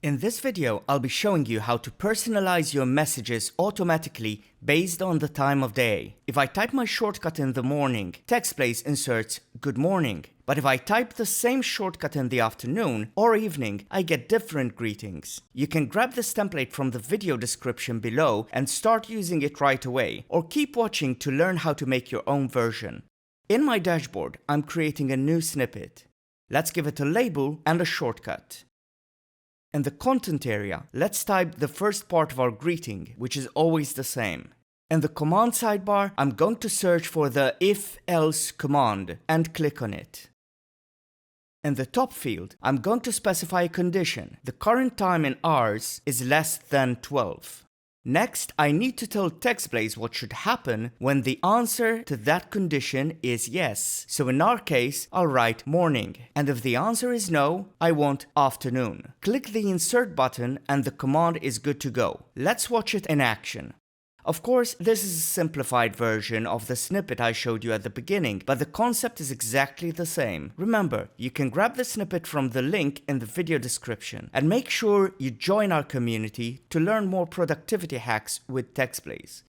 In this video, I'll be showing you how to personalize your messages automatically based on the time of day. If I type my shortcut in the morning, TextBlaze inserts "Good morning." But if I type the same shortcut in the afternoon or evening, I get different greetings. You can grab this template from the video description below and start using it right away, or keep watching to learn how to make your own version. In my dashboard, I'm creating a new snippet. Let's give it a label and a shortcut. In the content area, let's type the first part of our greeting, which is always the same. In the command sidebar, I'm going to search for the if-else command and click on it. In the top field, I'm going to specify a condition. The current time in hours is less than 12. Next, I need to tell TextBlaze what should happen when the answer to that condition is yes. So in our case, I'll write morning. And if the answer is no, I want afternoon. Click the insert button and the command is good to go. Let's watch it in action. Of course, this is a simplified version of the snippet I showed you at the beginning, but the concept is exactly the same. Remember, you can grab the snippet from the link in the video description, and make sure you join our community to learn more productivity hacks with TextBlaze.